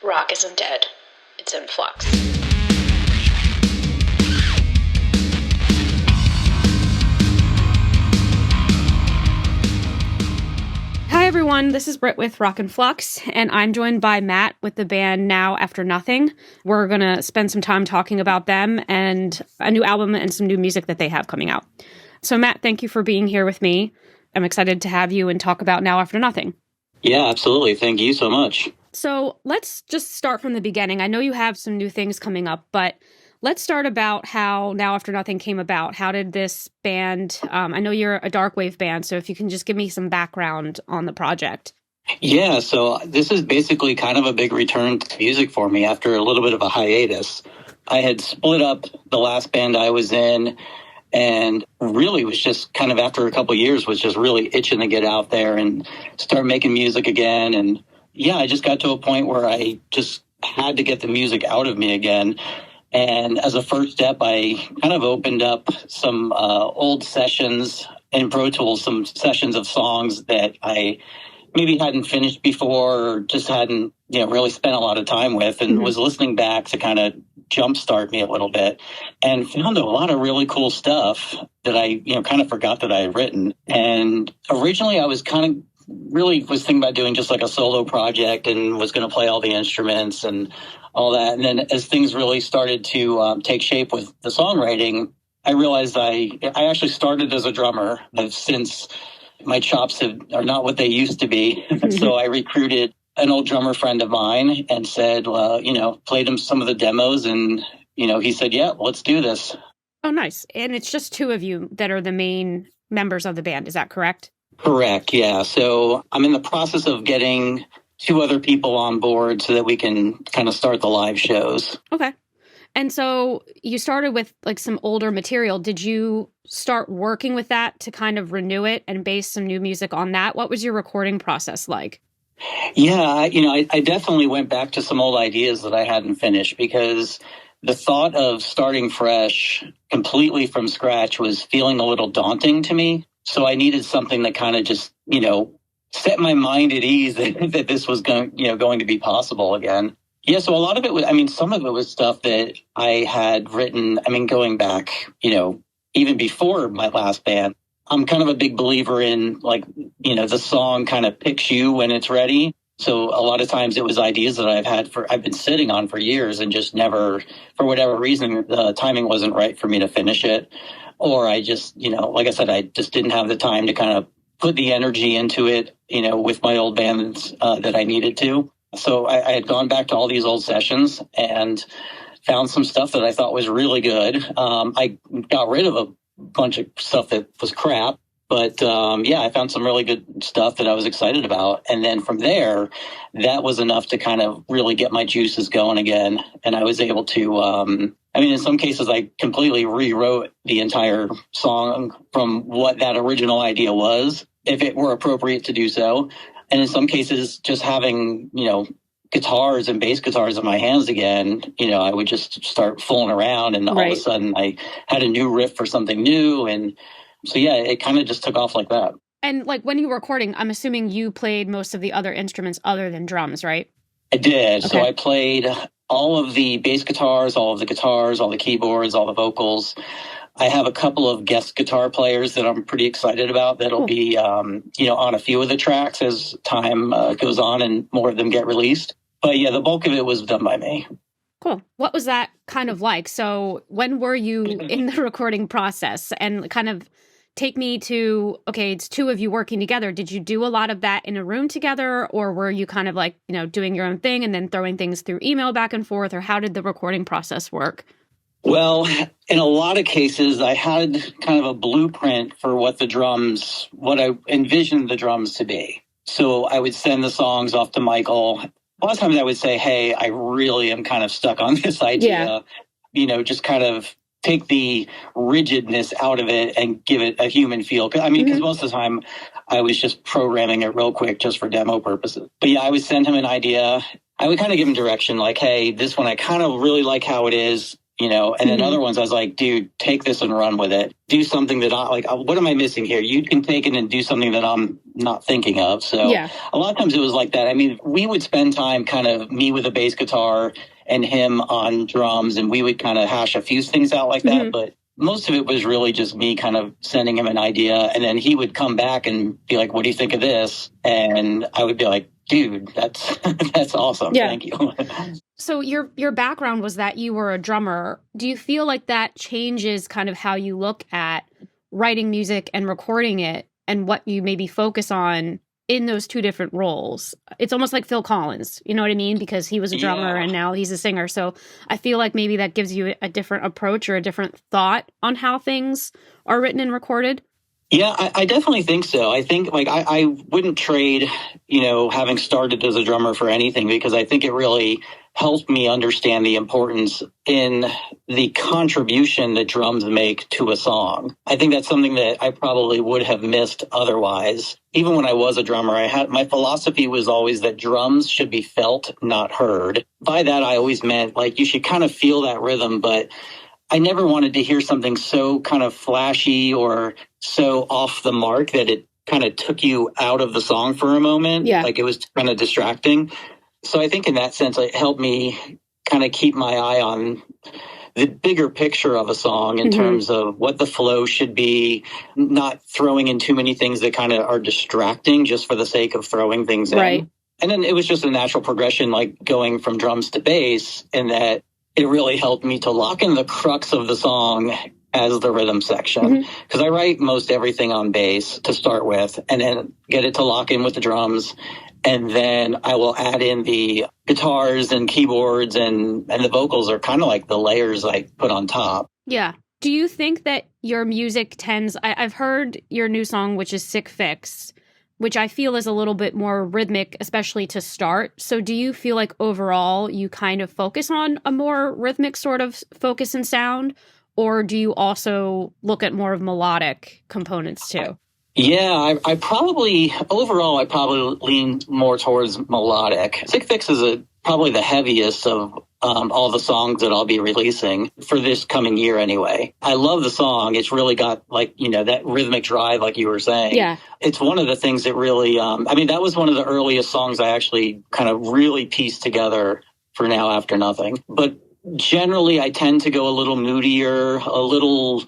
Rock isn't dead. It's in flux. Hi everyone, this is Britt with Rock and Flux, and I'm joined by Matt with the band Now After Nothing. We're going to spend some time talking about them and a new album and some new music that they have coming out. So Matt, thank you for being here with me. I'm excited to have you and talk about Now After Nothing. Yeah, absolutely. Thank you so much. So let's just start from the beginning. I know you have some new things coming up, but let's start about how Now After Nothing came about. How did this band, I know you're a dark wave band, so if you can just give me some background on the project. Yeah, so this is basically kind of a big return to music for me after a little bit of a hiatus. I had split up the last band I was in and really was just kind of after a couple of years was just really itching to get out there and start making music again. And yeah, I just got to a point where I just had to get the music out of me again. And as a first step, I kind of opened up some old sessions in Pro Tools, some sessions of songs that I maybe hadn't finished before or just hadn't, really spent a lot of time with, and was listening back to kind of jumpstart me a little bit, and found a lot of really cool stuff that I, kind of forgot that I had written. And originally I was was thinking about doing just like a solo project and was going to play all the instruments and all that. And then as things really started to take shape with the songwriting, I realized I actually started as a drummer. But since my chops are not what they used to be, so I recruited an old drummer friend of mine and said, played him some of the demos, and, he said, yeah, let's do this. Oh, nice. And it's just two of you that are the main members of the band. Is that correct? Correct, yeah. So I'm in the process of getting two other people on board so that we can kind of start the live shows. Okay. And so you started with like some older material. Did you start working with that to kind of renew it and base some new music on that? What was your recording process like? Yeah, I definitely went back to some old ideas that I hadn't finished, because the thought of starting fresh completely from scratch was feeling a little daunting to me. So I needed something that kind of just, set my mind at ease that this was going to be possible again. Yeah, so a lot of it was, some of it was stuff that I had written, going back, even before my last band. I'm kind of a big believer in, the song kind of picks you when it's ready. So a lot of times it was ideas that I've been sitting on for years and just never, for whatever reason, the timing wasn't right for me to finish it. Or I just, like I said, I just didn't have the time to kind of put the energy into it, with my old bands that I needed to. So I had gone back to all these old sessions and found some stuff that I thought was really good. I got rid of a bunch of stuff that was crap. But I found some really good stuff that I was excited about. And then from there, that was enough to kind of really get my juices going again. And I was able to, in some cases, I completely rewrote the entire song from what that original idea was, if it were appropriate to do so. And in some cases, just having, guitars and bass guitars in my hands again, I would just start fooling around, and all of a sudden I had a new riff for something new. And so, yeah, it kind of just took off like that. And like when you were recording, I'm assuming you played most of the other instruments other than drums, right? I did. Okay. So I played all of the bass guitars, all of the guitars, all the keyboards, all the vocals. I have a couple of guest guitar players that I'm pretty excited about that'll be, on a few of the tracks as time goes on and more of them get released. But yeah, the bulk of it was done by me. Cool. What was that kind of like? So when were you in the recording process? And kind of take me to, okay, it's two of you working together. Did you do a lot of that in a room together, or were you kind of like, doing your own thing and then throwing things through email back and forth, or how did the recording process work? Well, in a lot of cases, I had kind of a blueprint for what I envisioned the drums to be. So I would send the songs off to Michael. A lot of times I would say, hey, I really am kind of stuck on this idea, just kind of take the rigidness out of it and give it a human feel. Because most of the time I was just programming it real quick just for demo purposes. But yeah, I would send him an idea. I would kind of give him direction like, hey, this one, I kind of really like how it is. and then other ones I was like, dude, take this and run with it. Do something that what am I missing here? You can take it and do something that I'm not thinking of. So a lot of times it was like that. I mean, we would spend time kind of me with a bass guitar and him on drums, and we would kind of hash a few things out like that. But most of it was really just me kind of sending him an idea, and then he would come back and be like, what do you think of this? And I would be like, dude, that's awesome. Yeah. Thank you. So your background was that you were a drummer. Do you feel like that changes kind of how you look at writing music and recording it and what you maybe focus on in those two different roles? It's almost like Phil Collins, you know what I mean? Because he was a drummer and now he's a singer. So I feel like maybe that gives you a different approach or a different thought on how things are written and recorded. Yeah, I definitely think so. I think I wouldn't trade, having started as a drummer for anything, because I think it really helped me understand the importance in the contribution that drums make to a song. I think that's something that I probably would have missed otherwise. Even when I was a drummer, my philosophy was always that drums should be felt, not heard. By that, I always meant you should kind of feel that rhythm, but I never wanted to hear something so kind of flashy or so off the mark that it kind of took you out of the song for a moment. Yeah. It was kind of distracting. So I think in that sense, it helped me kind of keep my eye on the bigger picture of a song in terms of what the flow should be, not throwing in too many things that kind of are distracting just for the sake of throwing things in. And then it was just a natural progression, going from drums to bass, and that it really helped me to lock in the crux of the song as the rhythm section. Because I write most everything on bass to start with, and then get it to lock in with the drums. And then I will add in the guitars and keyboards, and the vocals are kind of like the layers I put on top. Yeah. Do you think that your music tends, I've heard your new song, which is Sick Fix, which I feel is a little bit more rhythmic, especially to start. So do you feel like overall you kind of focus on a more rhythmic sort of focus and sound? Or do you also look at more of melodic components too? Yeah, I probably lean more towards melodic. Sick Fix is probably the heaviest of all the songs that I'll be releasing for this coming year anyway. I love the song. It's really got that rhythmic drive, like you were saying. Yeah. It's one of the things that really, that was one of the earliest songs I actually kind of really pieced together for Now After Nothing. But generally, I tend to go a little moodier, a little,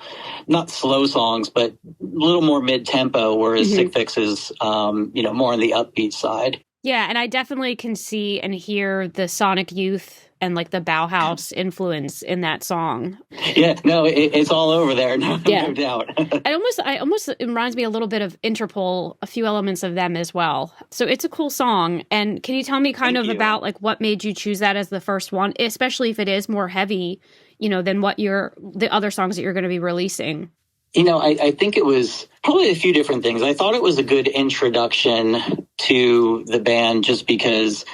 not slow songs, but a little more mid-tempo, whereas Sick Fix is, more on the upbeat side. Yeah, and I definitely can see and hear the Sonic Youth and the Bauhaus influence in that song. Yeah, no, it's all over there, no doubt. It reminds me a little bit of Interpol, a few elements of them as well. So it's a cool song. And can you tell me about what made you choose that as the first one, especially if it is more heavy, than the other songs that you're going to be releasing? I think it was probably a few different things. I thought it was a good introduction to the band just because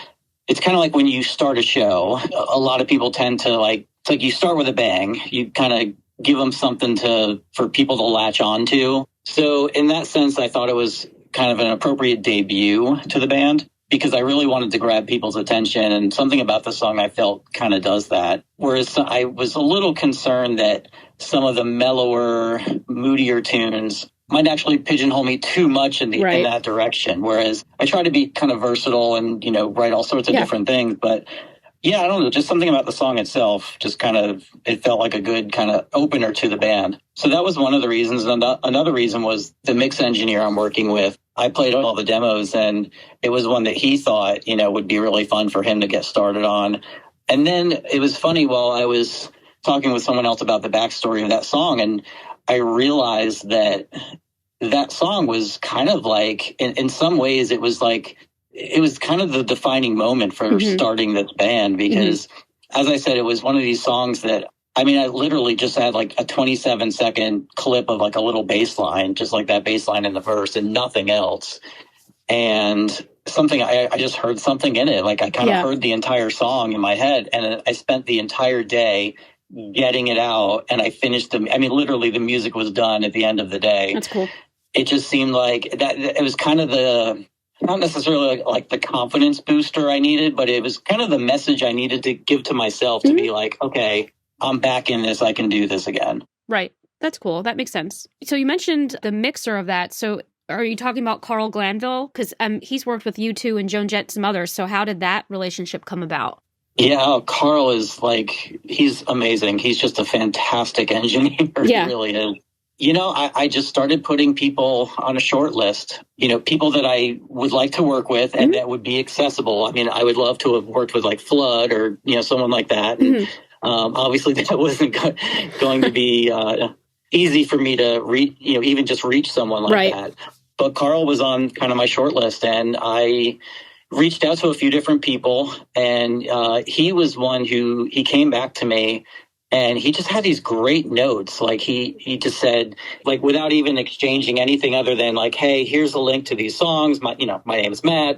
it's kind of like when you start a show, a lot of people tend to it's like you start with a bang. You kind of give them something for people to latch on to. So in that sense, I thought it was kind of an appropriate debut to the band because I really wanted to grab people's attention, and something about the song I felt kind of does that. Whereas I was a little concerned that some of the mellower, moodier tunes might actually pigeonhole me too much in that direction. Whereas I try to be kind of versatile and, write all sorts of different things. But yeah, I don't know, just something about the song itself, just kind of, it felt like a good kind of opener to the band. So that was one of the reasons. And another reason was the mix engineer I'm working with. I played all the demos, and it was one that he thought, would be really fun for him to get started on. And then it was funny, while I was talking with someone else about the backstory of that song, and I realized that song was kind of in some ways, it was kind of the defining moment for starting this band, because as I said, it was one of these songs that, I literally just had a 27-second clip of a little bass line, just that bass line in the verse and nothing else. And I just heard something in it. I kind of heard the entire song in my head, and I spent the entire day getting it out, and I finished literally the music was done at the end of the day. That's cool. It just seemed like that it was kind of not necessarily the confidence booster I needed, but it was kind of the message I needed to give to myself to be okay, I'm back in this. I can do this again. Right. That's cool. That makes sense. So you mentioned the mixer of that. So are you talking about Carl Glanville? Because he's worked with U2 and Joan Jett and some others. So how did that relationship come about? Yeah, Carl is he's amazing. He's just a fantastic engineer. Yeah. He really is. I just started putting people on a short list, people that I would like to work with and that would be accessible. I mean, I would love to have worked with Flood or, someone like that. And, obviously that wasn't going to be easy for me to even just reach someone like that. But Carl was on kind of my short list, and I reached out to a few different people, and he was one who he came back to me. And he just had these great notes. He just said, without even exchanging anything other than hey, here's a link to these songs. My name is Matt,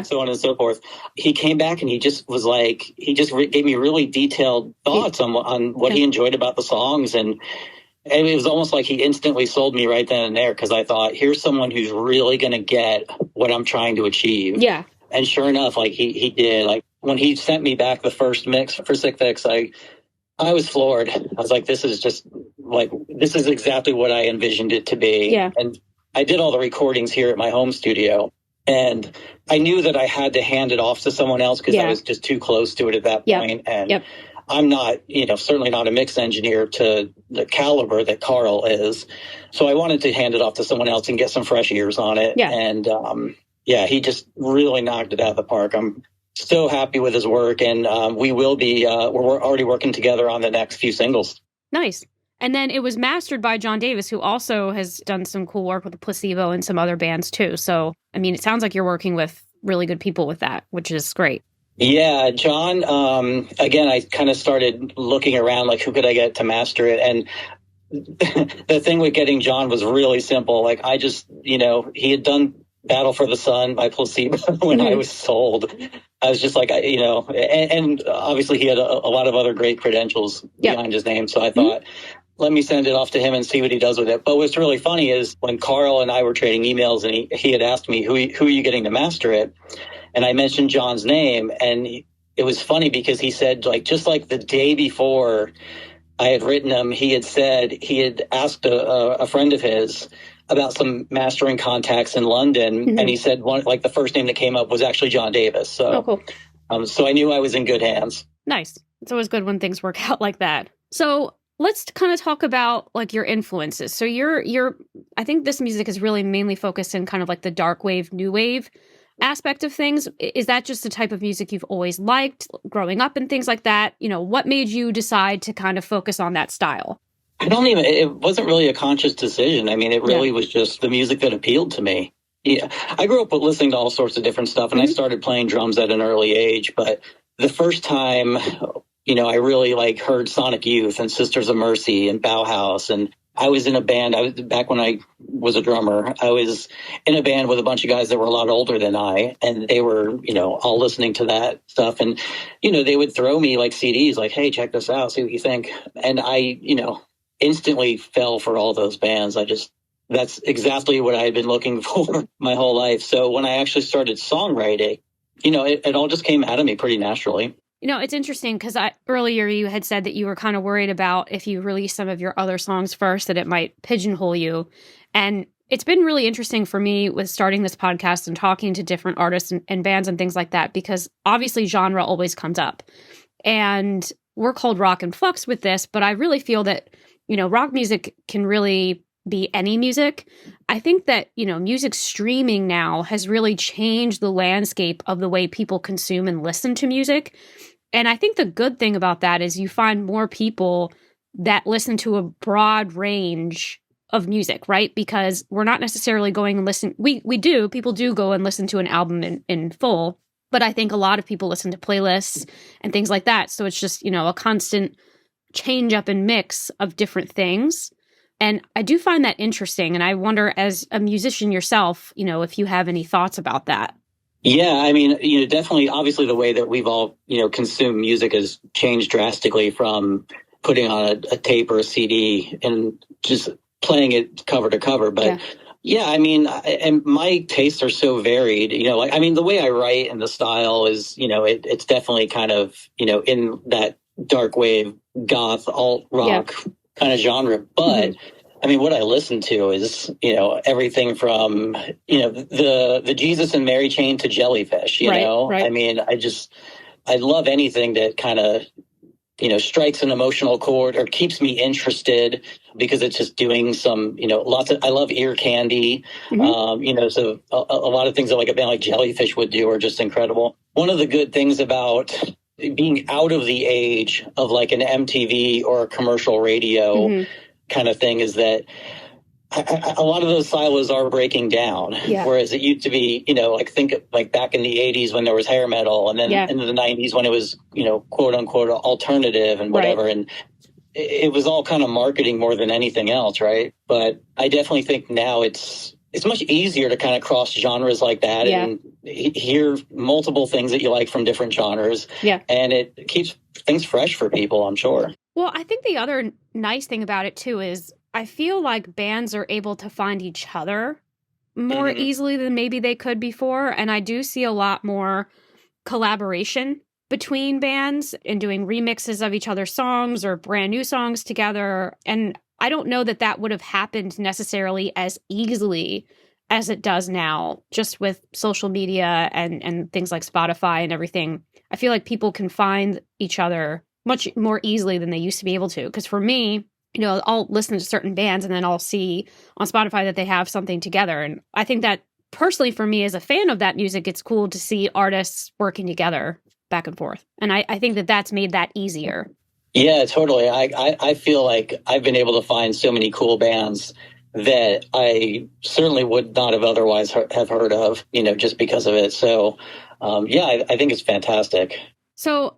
so on and so forth. He came back and he just was he just gave me really detailed thoughts on what he enjoyed about the songs. And it was almost like he instantly sold me right then and there, because I thought, here's someone who's really going to get what I'm trying to achieve. Yeah. And sure enough, he did. When he sent me back the first mix for Sick Fix, I was floored. I was like, this is exactly what I envisioned it to be. Yeah. And I did all the recordings here at my home studio, and I knew that I had to hand it off to someone else because I was just too close to it at that point. And I'm not, certainly not a mix engineer to the caliber that Carl is. So I wanted to hand it off to someone else and get some fresh ears on it. Yeah. And he just really knocked it out of the park. I'm so happy with his work, and we will be we're already working together on the next few singles. Nice. And then it was mastered by John Davis, who also has done some cool work with Placebo and some other bands too. So I mean, it sounds like you're working with really good people with that, which is great. Yeah, John, again, I kind of started looking around, who could I get to master it? And the thing with getting John was really simple. I just, he had done Battle for the Sun by Placebo when I was sold. I was just and obviously he had a lot of other great credentials behind his name. So I thought, let me send it off to him and see what he does with it. But what's really funny is when Carl and I were trading emails, and he had asked me, who are you getting to master it? And I mentioned John's name, and it was funny because he said, just the day before I had written him, he had said he had asked a friend of his about some mastering contacts in London, and he said the first name that came up was actually John Davis. So, cool. So I knew I was in good hands. Nice. It's always good when things work out like that. So let's kind of talk about your influences. So I think this music is really mainly focused in kind of the dark wave, new wave aspect of things. Is that just the type of music you've always liked growing up and things like that? What made you decide to kind of focus on that style? It wasn't really a conscious decision. I mean, it really was just the music that appealed to me. Yeah. I grew up listening to all sorts of different stuff, and I started playing drums at an early age. But the first time, I really heard Sonic Youth and Sisters of Mercy and Bauhaus. And I was in a band. Back when I was a drummer, I was in a band with a bunch of guys that were a lot older than I, and they were, all listening to that stuff. And, they would throw me CDs, hey, check this out, see what you think. And I, instantly fell for all those bands. That's exactly what I had been looking for my whole life. So when I actually started songwriting, it all just came out of me pretty naturally. It's interesting because earlier you had said that you were kind of worried about if you release some of your other songs first, that it might pigeonhole you. And it's been really interesting for me with starting this podcast and talking to different artists and bands and things like that, because obviously genre always comes up. And we're called Rock and Flux with this, but I really feel that rock music can really be any music. I think that, music streaming now has really changed the landscape of the way people consume and listen to music. And I think the good thing about that is you find more people that listen to a broad range of music, right? Because we're not necessarily going and listen. People do go and listen to an album in full, but I think a lot of people listen to playlists and things like that. So it's just, a constant change up and mix of different things. And I do find that interesting. And I wonder, as a musician yourself, if you have any thoughts about that. Yeah, I mean, definitely, obviously the way that we've all, consumed music has changed drastically from putting on a tape or a CD and just playing it cover to cover. But yeah, I mean, and my tastes are so varied, the way I write and the style is, it's definitely kind of, in that dark wave, goth, alt rock kind of genre. But I mean, what I listen to is, everything from, the Jesus and Mary chain to Jellyfish, you know? Right. I mean, I love anything that kind of, strikes an emotional chord or keeps me interested because it's just doing some, I love Ear Candy. So a lot of things that like a band like Jellyfish would do are just incredible. One of the good things about being out of the age of like an MTV or a commercial radio kind of thing is that a lot of those silos are breaking down. Yeah. Whereas it used to be, think back in the 80s when there was hair metal, and then in the 90s when it was, quote unquote alternative and whatever. Right. And it was all kind of marketing more than anything else. Right. But I definitely think now it's much easier to kind of cross genres like that and hear multiple things that you like from different genres. Yeah. And it keeps things fresh for people, I'm sure. Well, I think the other nice thing about it, too, is I feel like bands are able to find each other more easily than maybe they could before. And I do see a lot more collaboration between bands and doing remixes of each other's songs or brand new songs together. And I don't know that that would have happened necessarily as easily as it does now, just with social media and things like Spotify and everything. I feel like people can find each other much more easily than they used to be able to. Because for me, I'll listen to certain bands and then I'll see on Spotify that they have something together. And I think that personally for me as a fan of that music, it's cool to see artists working together back and forth. And I think that that's made that easier. Yeah, totally. I feel like I've been able to find so many cool bands that I certainly would not have otherwise have heard of, just because of it. So, I think it's fantastic. So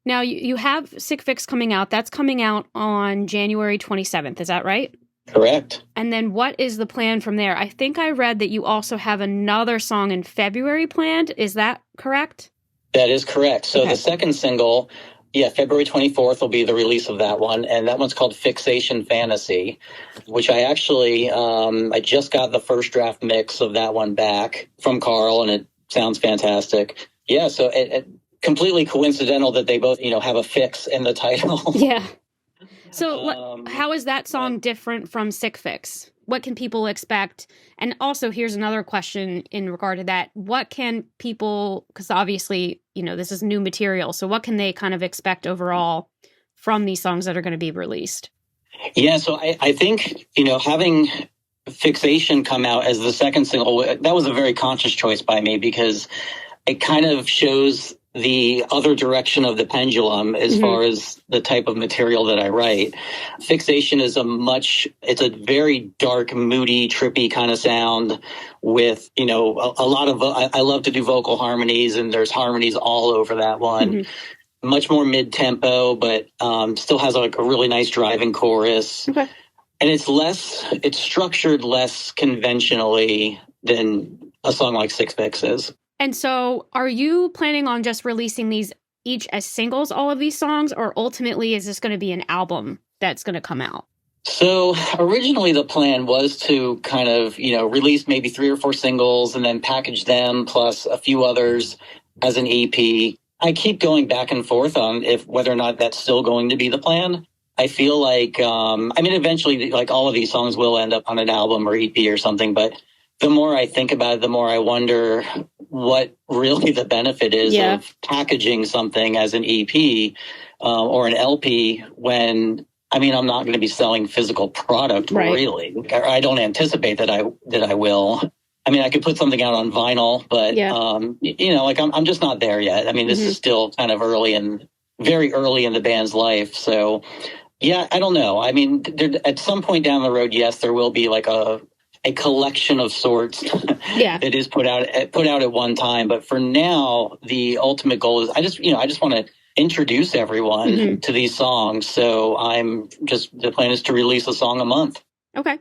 now you have Sick Fix coming out. That's coming out on January 27th. Is that right? Correct. And then what is the plan from there? I think I read that you also have another song in February planned. Is that correct? That is correct. So the second single, February 24th will be the release of that one. And that one's called Fixation Fantasy, which I actually, I just got the first draft mix of that one back from Carl, and it sounds fantastic. Yeah, so it completely coincidental that they both, have a fix in the title. Yeah. So how is that song different from Sick Fix? What can people expect? And also, here's another question in regard to that. What can people, because obviously, this is new material, so what can they kind of expect overall from these songs that are going to be released? Yeah, so I think, having Fixation come out as the second single, that was a very conscious choice by me because it kind of shows the other direction of the pendulum as far as the type of material that I write. Fixation is it's a very dark, moody, trippy kind of sound with, a lot of, I love to do vocal harmonies, and there's harmonies all over that one. Much more mid-tempo, but still has like a really nice driving chorus. Okay. And it's structured less conventionally than a song like Sick Fix is. And so are you planning on just releasing these each as singles, all of these songs, or ultimately is this going to be an album that's going to come out? So originally the plan was to kind of, release maybe 3 or 4 singles and then package them plus a few others as an EP. I keep going back and forth on whether or not that's still going to be the plan. I feel like, eventually like all of these songs will end up on an album or EP or something, but the more I think about it, the more I wonder what really the benefit is of packaging something as an EP or an LP when, I'm not going to be selling physical product, really. I don't anticipate that I will. I could put something out on vinyl, but, I'm just not there yet. This is still kind of very early in the band's life. So, I don't know. At some point down the road, yes, there will be like a collection of sorts that is put out at one time. But for now, the ultimate goal is I just want to introduce everyone to these songs. So the plan is to release a song a month. Okay.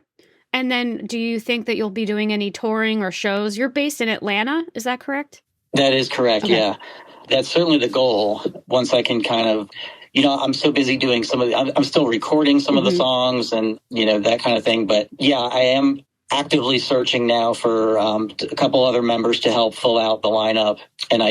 And then do you think that you'll be doing any touring or shows? You're based in Atlanta. Is that correct? That is correct. Okay. Yeah. That's certainly the goal. Once I can kind of, I'm so busy doing I'm still recording some of the songs and, that kind of thing. But I am actively searching now for a couple other members to help fill out the lineup. And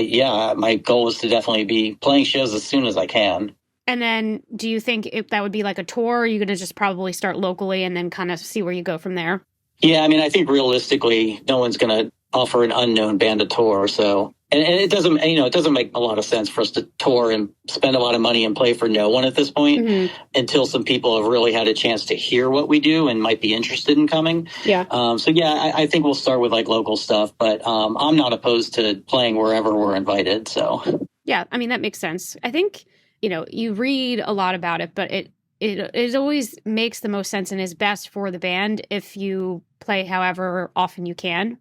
my goal is to definitely be playing shows as soon as I can. And then do you think if that would be like a tour, or are you going to just probably start locally and then kind of see where you go from there? Yeah, I mean, I think realistically, no one's going to offer an unknown band a tour. So, and it doesn't, it doesn't make a lot of sense for us to tour and spend a lot of money and play for no one at this point until some people have really had a chance to hear what we do and might be interested in coming. Yeah. So yeah, I think we'll start with like local stuff, but I'm not opposed to playing wherever we're invited. So yeah, I mean, that makes sense. I think, you read a lot about it, but it always makes the most sense and is best for the band if you play however often you can,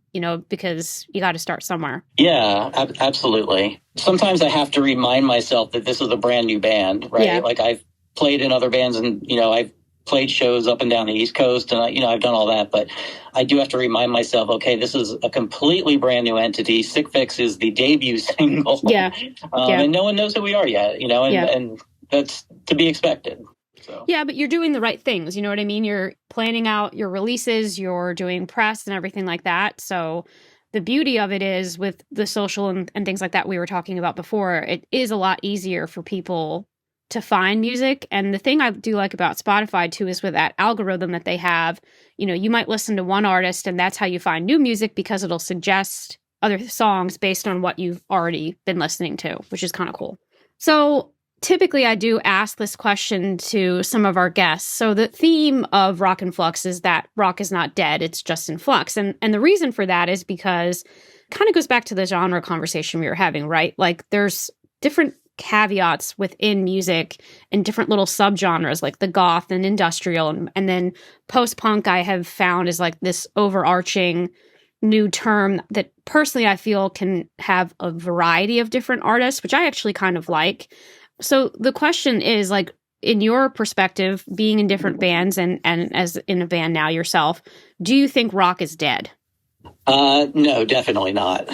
because you got to start somewhere. Yeah, absolutely. Sometimes I have to remind myself that this is a brand new band, right? Yeah. Like I've played in other bands and, I've played shows up and down the East Coast and, I've done all that. But I do have to remind myself, okay, this is a completely brand new entity. Sick Fix is the debut single. Yeah. And no one knows who we are yet, and that's to be expected. So. Yeah, but you're doing the right things. You know what I mean? You're planning out your releases, you're doing press and everything like that. So the beauty of it is with the social and things like that we were talking about before, it is a lot easier for people to find music. And the thing I do like about Spotify too is with that algorithm that they have, you might listen to one artist and that's how you find new music because it'll suggest other songs based on what you've already been listening to, which is kind of cool. So typically, I do ask this question to some of our guests. So the theme of Rock in Flux is that rock is not dead, it's just in flux. And the reason for that is because it kind of goes back to the genre conversation we were having, right? Like there's different caveats within music and different little subgenres like the goth and industrial. And then post-punk I have found is like this overarching new term that personally I feel can have a variety of different artists, which I actually kind of like. So the question is, like, in your perspective, being in different bands and as in a band now yourself, do you think rock is dead? No, definitely not.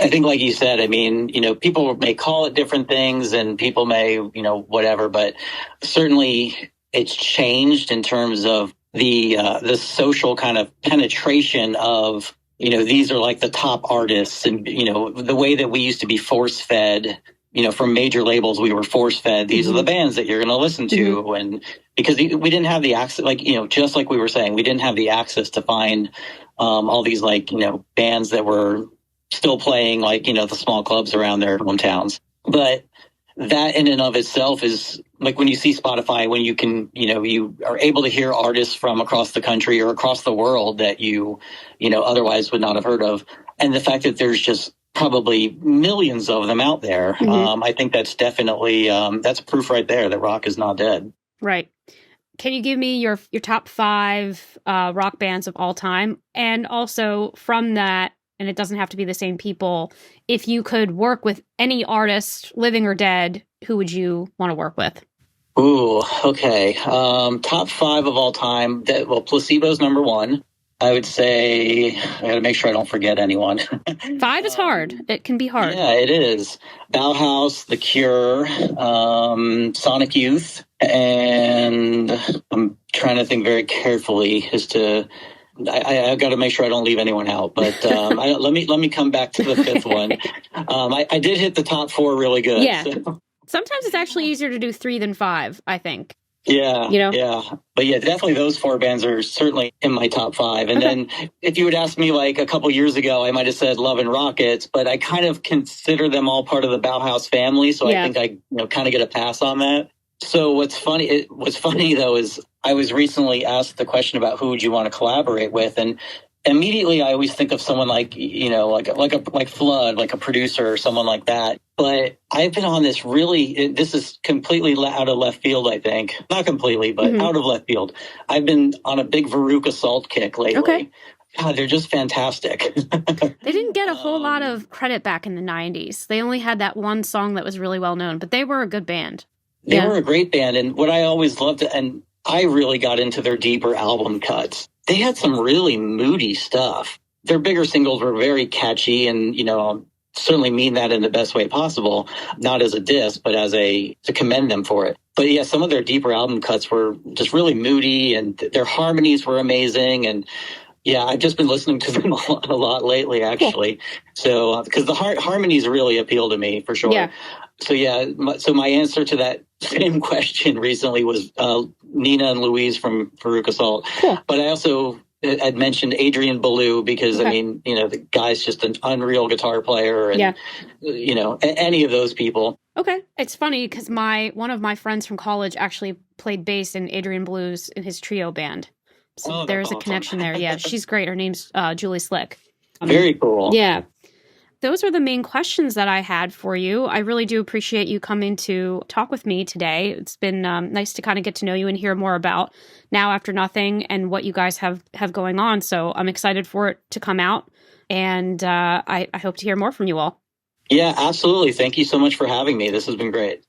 I think, like you said, I mean, people may call it different things and people may, whatever, but certainly it's changed in terms of the social kind of penetration of, these are like the top artists and, the way that we used to be force fed. From major labels, we were force-fed. These are the bands that you're going to listen to. And because we didn't have the access, like, just like we were saying, we didn't have the access to find all these, like, bands that were still playing, like, the small clubs around their hometowns. But that in and of itself is, like, when you see Spotify, when you can, you are able to hear artists from across the country or across the world that you otherwise would not have heard of. And the fact that there's just probably millions of them out there. I think that's definitely, that's proof right there that rock is not dead. Right. Can you give me your top 5 rock bands of all time? And also from that, and it doesn't have to be the same people, if you could work with any artist, living or dead, who would you want to work with? Ooh, okay. Top 5 of all time. Placebo's number 1. I would say I got to make sure I don't forget anyone. 5 is hard. It can be hard. Yeah, it is. Bauhaus, The Cure, Sonic Youth, and I'm trying to think very carefully as to. I got to make sure I don't leave anyone out. But let me come back to the 5th one. I did hit the top 4 really good. Yeah. So. Sometimes it's actually easier to do 3 than 5, I think. Yeah, yeah. But yeah, definitely those 4 bands are certainly in my top 5. And then if you would ask me like a couple years ago, I might have said Love and Rockets, but I kind of consider them all part of the Bauhaus family. So I think I kind of get a pass on that. So what's funny though, is I was recently asked the question about who would you want to collaborate with? And immediately I always think of someone like, like Flood, like a producer or someone like that. But I've been on this this is completely out of left field, I think. Not completely, but out of left field. I've been on a big Veruca Salt kick lately. Okay. God, they're just fantastic. They didn't get a whole lot of credit back in the 90s. They only had that one song that was really well known, but they were a good band. They were a great band. And what I always loved, and I really got into their deeper album cuts. They had some really moody stuff. Their bigger singles were very catchy and, certainly mean that in the best way possible, not as a diss, but as to commend them for it. But yeah, some of their deeper album cuts were just really moody and their harmonies were amazing. And Yeah, I've just been listening to them a lot lately, actually. Cool. So, because the harmonies really appeal to me for sure. Yeah. So my answer to that same question recently was Nina and Louise from Veruca Salt. Cool. But I also had mentioned Adrian Belew because, I mean, the guy's just an unreal guitar player and, any of those people. Okay. It's funny because one of my friends from college actually played bass in Adrian Belew's in his trio band. So there's a connection there. Yeah, she's great. Her name's Julie Slick. Very cool. Yeah. Those are the main questions that I had for you. I really do appreciate you coming to talk with me today. It's been nice to kind of get to know you and hear more about Now After Nothing and what you guys have going on. So I'm excited for it to come out, and I hope to hear more from you all. Yeah, absolutely. Thank you so much for having me. This has been great.